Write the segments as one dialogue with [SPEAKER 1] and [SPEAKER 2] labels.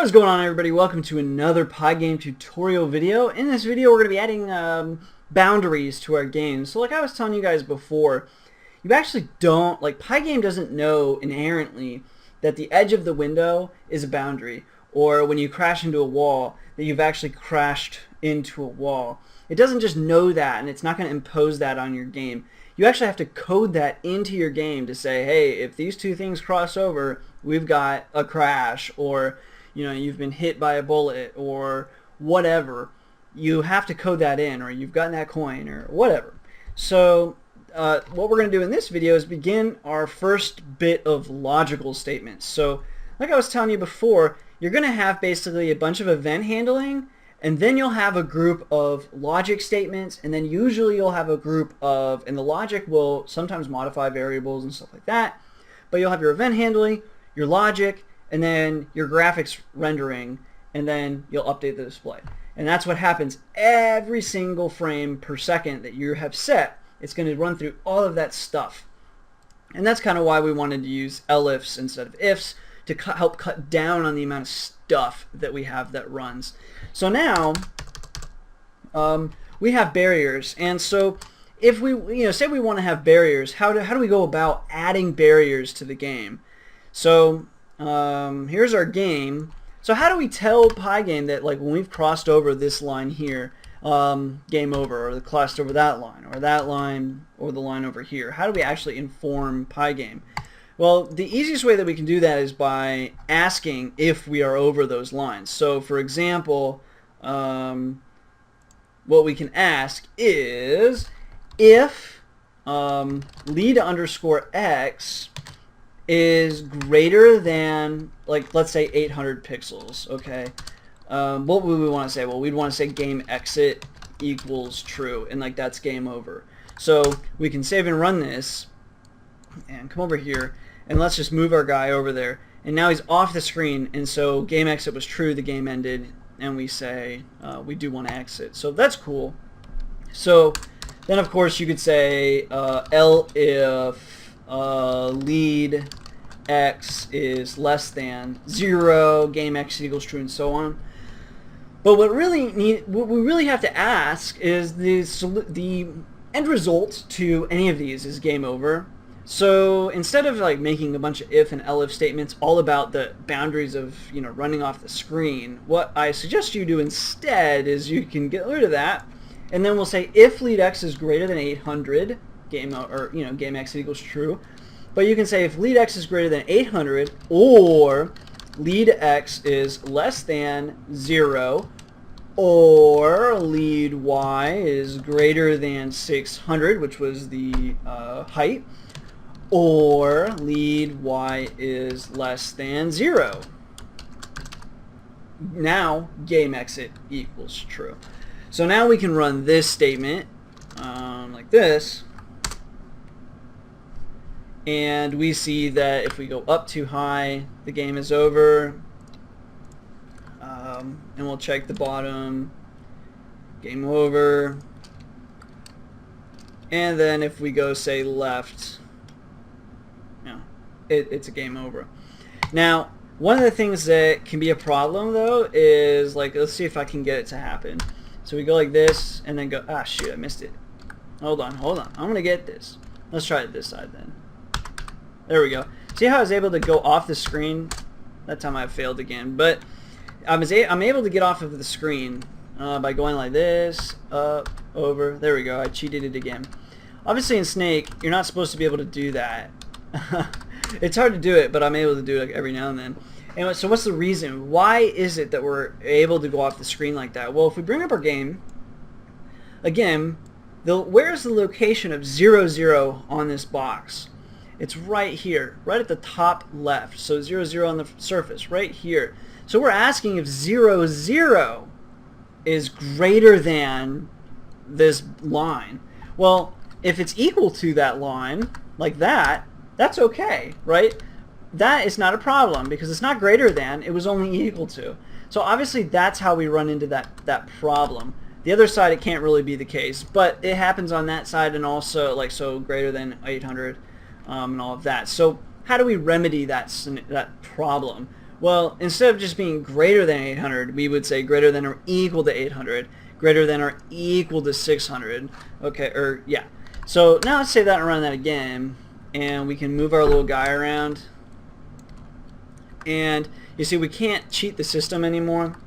[SPEAKER 1] What's going on, everybody? Welcome to another Pygame tutorial video. In this video we're going to be adding boundaries to our game. So like I was telling you guys before, you actually don't, Pygame doesn't know inherently that the edge of the window is a boundary, or when you crash into a wall that you've actually crashed into a wall. It doesn't just know that, and it's not going to impose that on your game. You actually have to code that into your game to say, hey, if these two things cross over, we've got a crash, or you've been hit by a bullet, or whatever. You have to code that in, or you've gotten that coin, or whatever. So what we're going to do in this video is begin our first bit of logical statements. So like I was telling you before, you're going to have basically a bunch of event handling, and then you'll have a group of logic statements, and then usually you'll have a group of, and the logic will sometimes modify variables and stuff like that, but you'll have your event handling, your logic, and then your graphics rendering, and then you'll update the display. And that's what happens every single frame per second that you have set. It's going to run through all of that stuff. And that's kind of why we wanted to use elifs instead of ifs, to help cut down on the amount of stuff that we have that runs. So now we have barriers, and so if we say we want to have barriers, how do we go about adding barriers to the game? So here's our game. So how do we tell Pygame that, like, when we've crossed over this line here, game over, or crossed over that line, or the line over here? How do we actually inform Pygame? Well, the easiest way that we can do that is by asking if we are over those lines. So for example, what we can ask is if lead underscore x is greater than, let's say 800 pixels, okay? What would we want to say? Well, we'd want to say game exit equals true, and that's game over. So we can save and run this and come over here, and let's just move our guy over there, and now he's off the screen, and so game exit was true, the game ended, and we say we do want to exit. So that's cool. So then of course you could say elif lead x is less than 0, game x equals true, and so on. But what we really have to ask is the end result to any of these is game over. So instead of making a bunch of if and elif statements all about the boundaries of running off the screen, what I suggest you do instead is you can get rid of that, and then we'll say if lead x is greater than 800, game x equals true. But you can say if lead x is greater than 800, or lead x is less than 0, or lead y is greater than 600, which was the height, or lead y is less than 0. Now game exit equals true. So now we can run this statement like this, and we see that if we go up too high, the game is over. And we'll check the bottom, game over. And then if we go, say, left, it's a game over. Now, one of the things that can be a problem, though, is, let's see if I can get it to happen. So we go like this, and then go, ah, shoot, I missed it. Hold on. I'm going to get this. Let's try it this side, then. There we go. See how I was able to go off the screen? That time I failed again. But I'm able to get off of the screen by going like this, up, over. There we go. I cheated it again. Obviously in Snake, you're not supposed to be able to do that. It's hard to do it, but I'm able to do it every now and then. Anyway, so what's the reason? Why is it that we're able to go off the screen like that? Well, if we bring up our game, again, where's the location of 0, 0 on this box? It's right here, right at the top left. So 0, 0 on the surface, right here. So we're asking if 0, 0 is greater than this line. Well, if it's equal to that line, like that, that's okay, right? That is not a problem because it's not greater than, it was only equal to. So obviously that's how we run into that problem. The other side, it can't really be the case, but it happens on that side, and also so greater than 800 and all of that. So how do we remedy that problem? Well, instead of just being greater than 800, we would say greater than or equal to 800, greater than or equal to 600. Okay, or yeah. So now let's say that and run that again, and we can move our little guy around. And you see, we can't cheat the system anymore.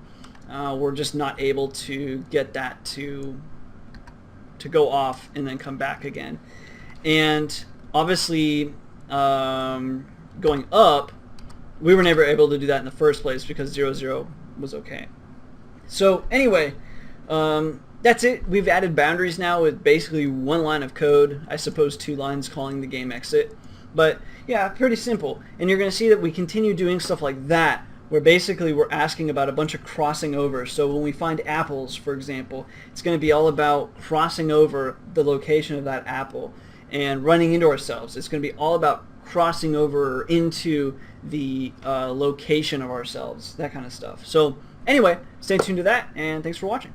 [SPEAKER 1] We're just not able to get that to go off and then come back again. And obviously, going up, we were never able to do that in the first place because 0, 0 was okay. So anyway, that's it. We've added boundaries now with basically one line of code. I suppose 2 lines calling the game exit. But yeah, pretty simple. And you're going to see that we continue doing stuff like that, where basically we're asking about a bunch of crossing over. So when we find apples, for example, it's going to be all about crossing over the location of that apple and running into ourselves. It's going to be all about crossing over into the location of ourselves, that kind of stuff. So anyway, stay tuned to that, and thanks for watching.